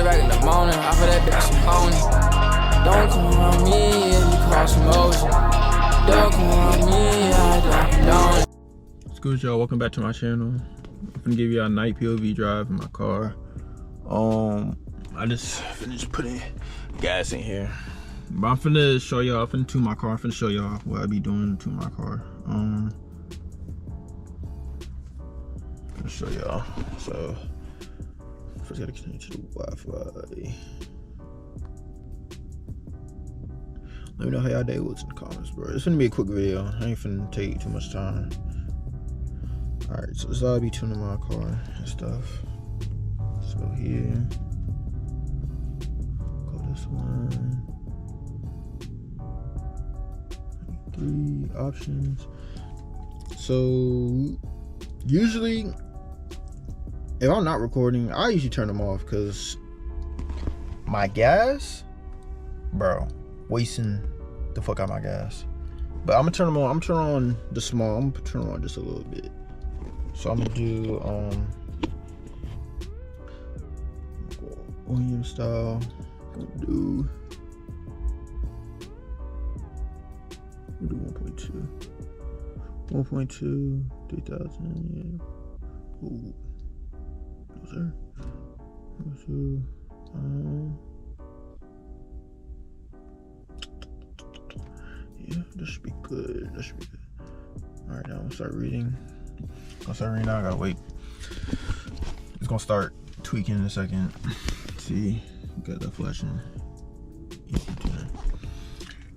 back in the morning. I feel that bitch some honey. Don't come around me if you cause motion. Don't come around me, I don't know. What's good, y'all? Welcome back to my channel. I'm gonna give you a night POV drive in my car. I just finished putting gas in here. But I'm finna show y'all, I'm finna tune my car. I'm finna show y'all what I be doing to my car. I'm gonna show y'all. So, first gotta connect to the Wi-Fi. Let me know how y'all day was in the comments, bro. It's gonna be a quick video. I ain't finna take too much time. Alright, so this is all I be tuning my car and stuff. Let's go here. Go this one. 3 options. So usually if I'm not recording, I usually turn them off because my gas, bro, wasting the fuck out my gas. But I'm gonna turn them on. I'm gonna turn on the small. I'm gonna turn them on just a little bit. So I'm gonna do onion style. I'm gonna do 1.2. 1.2, 3000, yeah. Ooh. No, sir. 1.2. Yeah, this should be good. That should be good. Alright, now I'm gonna start reading. I gotta wait. It's gonna start tweaking in a second. See, got that flashing.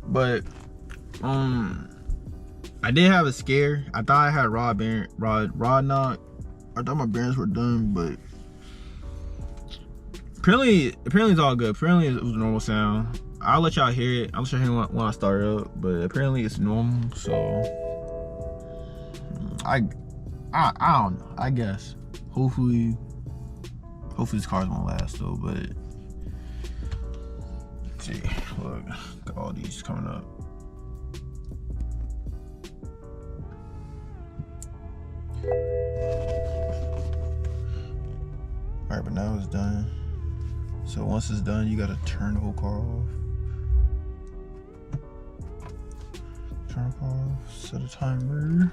But I did have a scare. I thought I had rod knock. I thought my bearings were done, but apparently it's all good. Apparently it was a normal sound. I'll let y'all hear it. I'll let y'all hear it when I start up, but apparently it's normal. So I don't know. I guess hopefully this car's gonna last though. But let's see, look, got all these coming up. All right, but now it's done. So once it's done, you gotta turn the whole car off. Turn it off. Set a timer.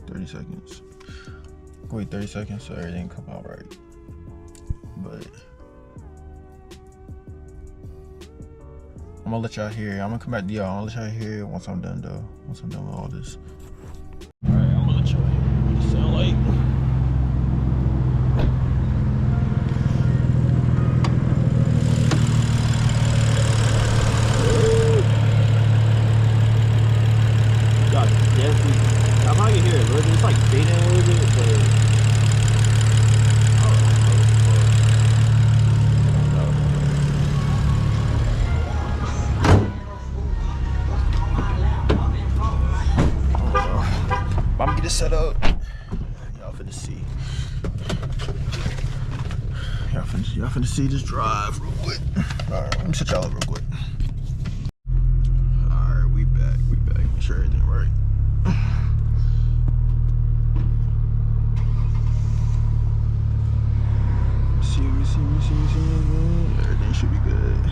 30 seconds. Wait 30 seconds so everything come out right. But I'm gonna let y'all hear it. I'm gonna come back to y'all. I'm gonna let y'all hear it once I'm done though. Once I'm done with all this. Alright, I'm gonna let y'all hear what it sound like. I probably can hear it, bro. It's like fading a little bit, but I'm gonna get it set up. Y'all finna see. Y'all finna see this drive real quick. Alright, let me set y'all up real quick. Alright, we back. Make sure everything right. See. Everything should be good.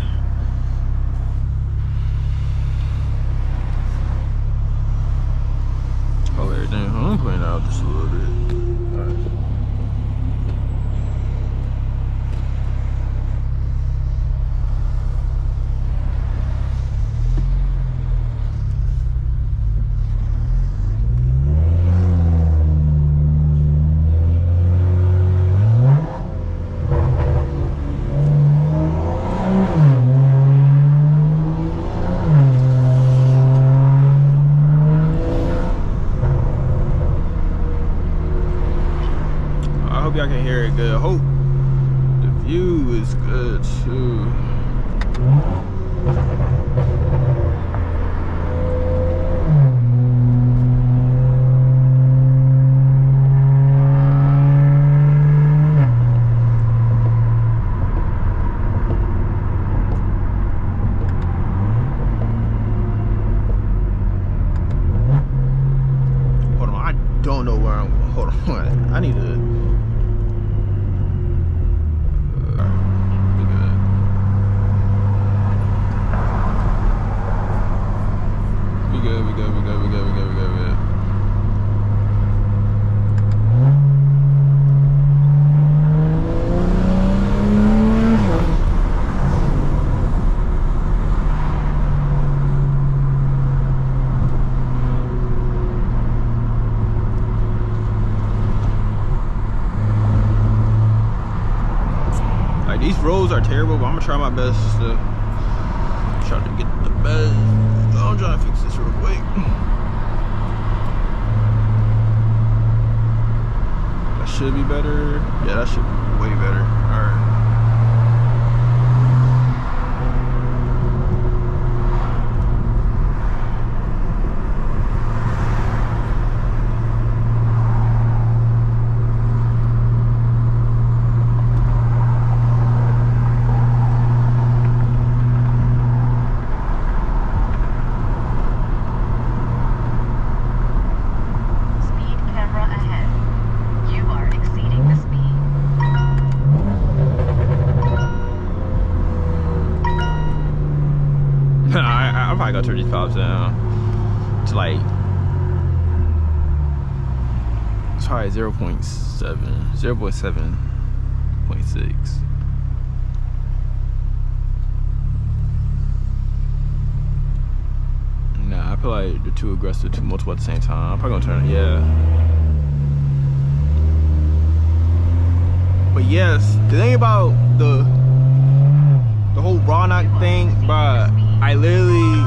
Oh, everything. I'm putting out just a little bit. All right. Y'all can hear it good. Hope the view is good too. Hold on, don't know where I'm going. Hold on. I need to. We good. We good. We good. We good. We good. We good. We good. We good. These roads are terrible, but I'm gonna try my best to try to get the best. I'm trying to fix this real quick. That should be better. Yeah, that should be way better. All right. I probably gotta turn these pops down to like, it's probably 0.7, 0.7.6. Nah, I feel like they're too aggressive, too multiple at the same time. I'm probably gonna turn it, yeah. But yes, the thing about the whole raw knock thing, bruh, I literally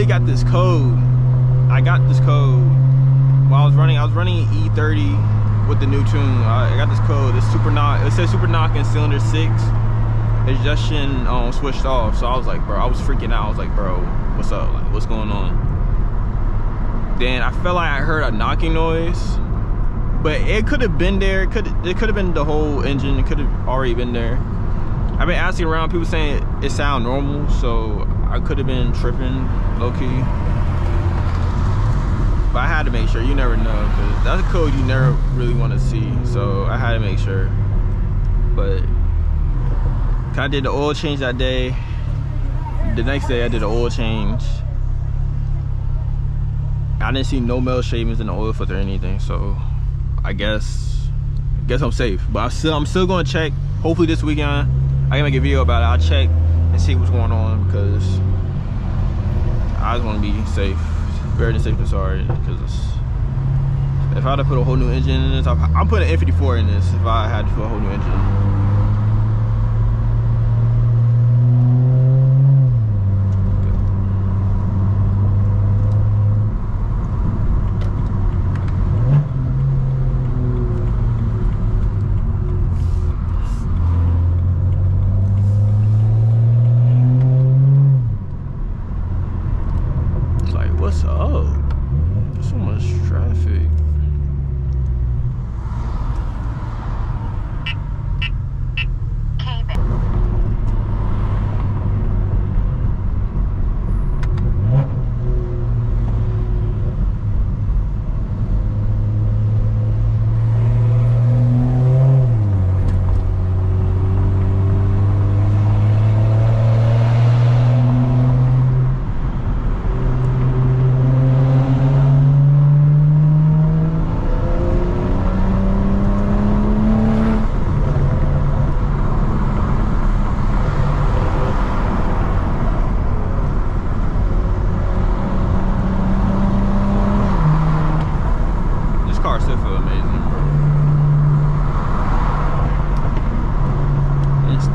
got this code. I got this code while I was running E30 with the new tune. I got this code. It's super knock. It says super knock in cylinder 6. Ejection switched off. So I was like, bro, I was freaking out. I was like, bro, what's up? Like, what's going on? Then I felt like I heard a knocking noise, but it could have been there. It could have been the whole engine. It could have already been there. I've been asking around, people saying it sound normal, so I could have been tripping low-key. But I had to make sure. You never know, because that's a code you never really want to see, so I had to make sure. But I did the oil change that day. The next day I did the oil change. I didn't see no metal shavings in the oil filter or anything, so I guess I'm safe. But I'm still going to check. Hopefully this weekend I can make a video about it. I'll check and see what's going on, because I just want to be safe. Better than safe than sorry. Because if I had to put a whole new engine in this, I'm putting an N55 in this if I had to put a whole new engine. What's up? So much traffic.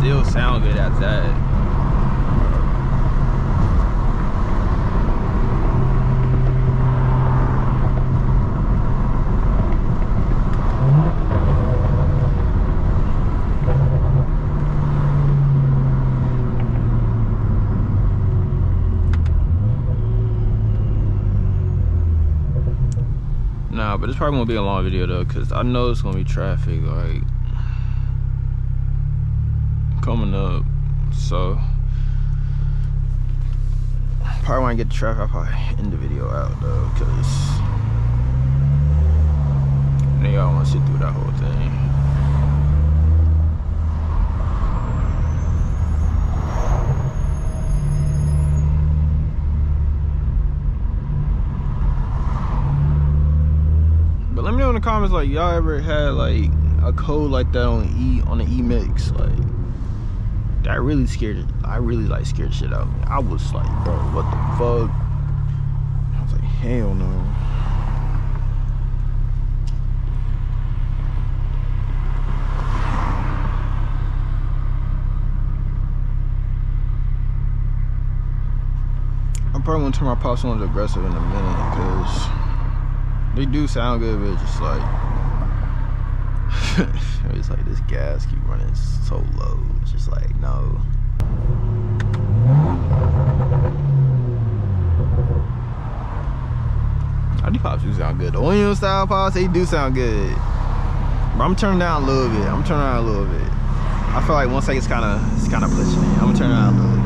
Still sound good at that. Nah, but it's probably gonna be a long video though, because I know it's gonna be traffic like coming up, so probably when I get to traffic, I'll probably end the video out though, because want to sit through that whole thing. But let me know in the comments, like, y'all ever had like a code like that on the E-Mix? Like, that really scared it. I really like scared shit out of me. I was like, bro, what the fuck? I was like, hell no. I'm probably gonna turn my pops on to aggressive in a minute, because they do sound good, but it's just like it's like this gas keep running so low. It's just like, no. 95 do sound good. The Onion style pops, they do sound good. But I'm turning down a little bit. I'm turning down a little bit. I feel like 1 second it's kind of pushing it. I'm gonna turn down a little bit.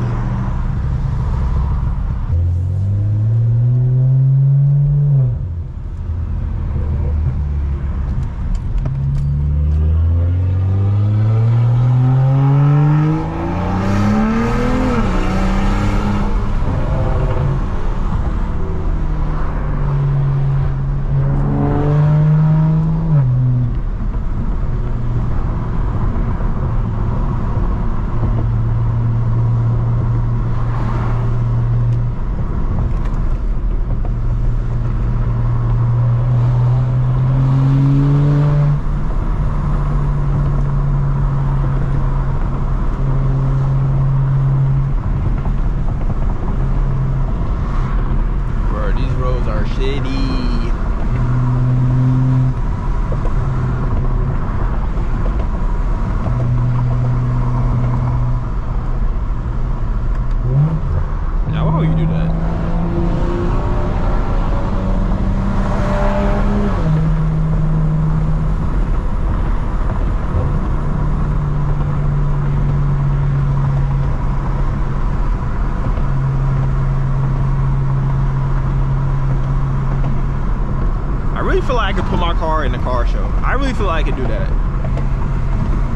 I feel like I could put my car in the car show. I really feel like I could do that.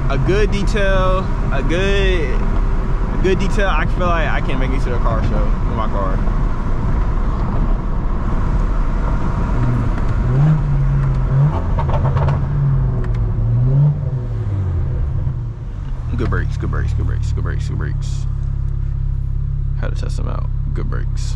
A good detail, a good detail. I feel like I can make it to the car show with my car. Good brakes, good brakes, good brakes, good brakes, good brakes. Had to test them out. Good brakes.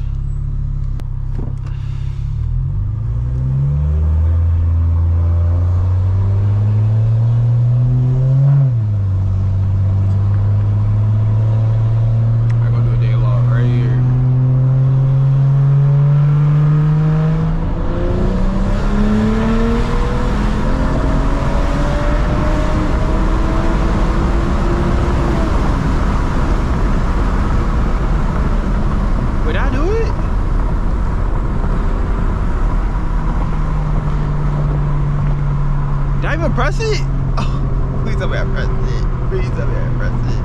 Press it? Oh, please tell me I pressed it. Please tell me I pressed it.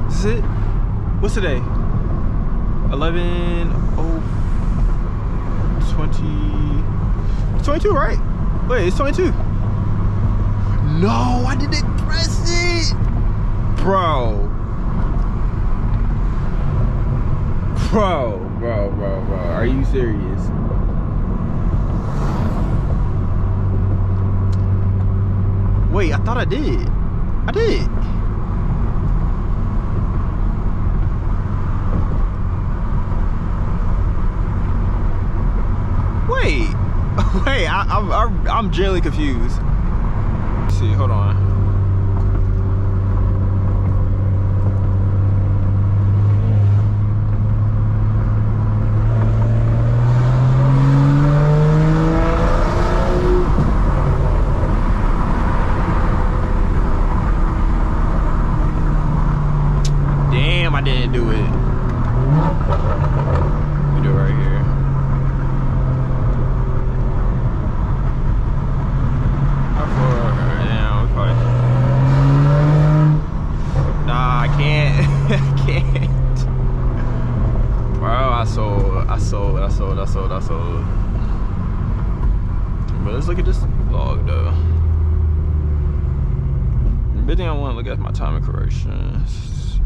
This is it? What's today? 11/20. It's 22, right? Wait, it's 22. No, I didn't press it. Bro. Bro. Are you serious? Wait, I thought I did. I did. Wait, I'm genuinely confused. Let's see, hold on. I didn't do it. We do it right here. How far? Damn, we probably I sold. But let's look at this vlog though. The big thing I want to look at is my timing corrections.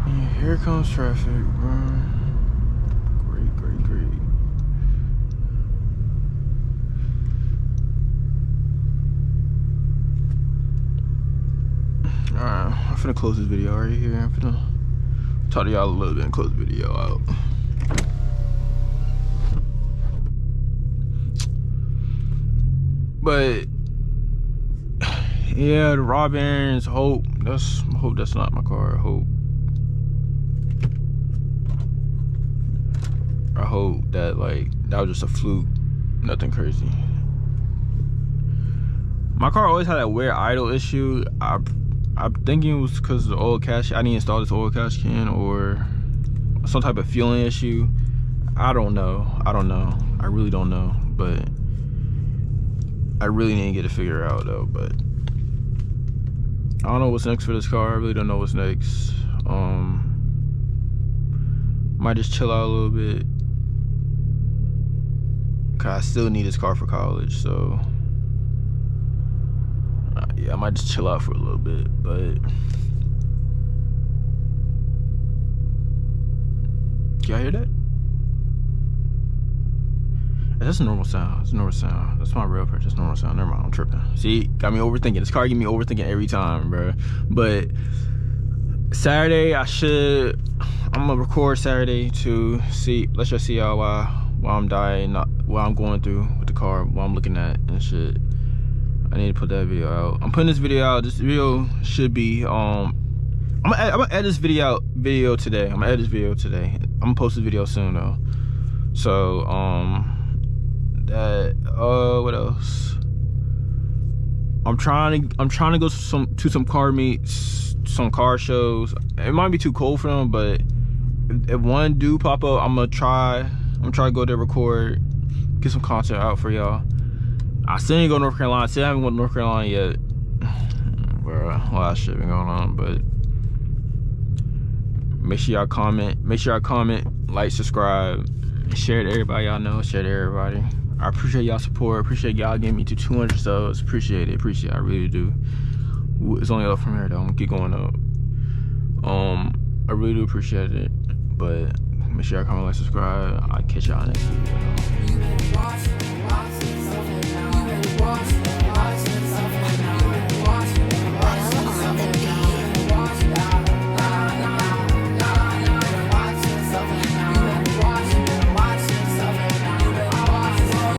Yeah, here comes traffic, bro. Great. Alright, I'm finna close this video right here. I'm finna talk to y'all a little bit and close the video out. But yeah, the Rob Aaron's hope that's not my car. I hope that like that was just a fluke, nothing crazy. My car always had that weird idle issue. I'm thinking it was because of the oil cash. I need to install this oil cash can or some type of fueling issue. I don't know. I really don't know, but I really need to get it figured out though. But I don't know what's next for this car. I really don't know what's next. Might just chill out a little bit, cause I still need this car for college. So yeah, I might just chill out for a little bit, but can y'all hear that? That's a normal sound. It's a normal sound. That's my real purchase. That's normal sound. Never mind, I'm tripping. See, got me overthinking. This car get me overthinking every time, bro. But Saturday, I'm gonna record Saturday to see. Let's just see y'all while I'm dying, not what I'm going through with the car, what I'm looking at and shit. I need to put that video out. I'm putting this video out. This video should be I'm gonna edit this video today. I'm gonna edit this video today. I'm gonna post this video soon though. So what else? I'm trying to go to some car meets, some car shows. It might be too cold for them, but if one do pop up, I'm gonna try to go there, record, get some content out for y'all. I still ain't go to North Carolina. I haven't gone to North Carolina yet. Bro, a lot of shit been going on, but make sure y'all comment, like, subscribe, share to everybody y'all know, share to everybody. I appreciate y'all support. Appreciate y'all getting me to 200 subs. Appreciate it. I really do. It's only up from here though. I'm gonna keep going up. I really do appreciate it. But make sure y'all comment, like, subscribe. I'll catch y'all next video.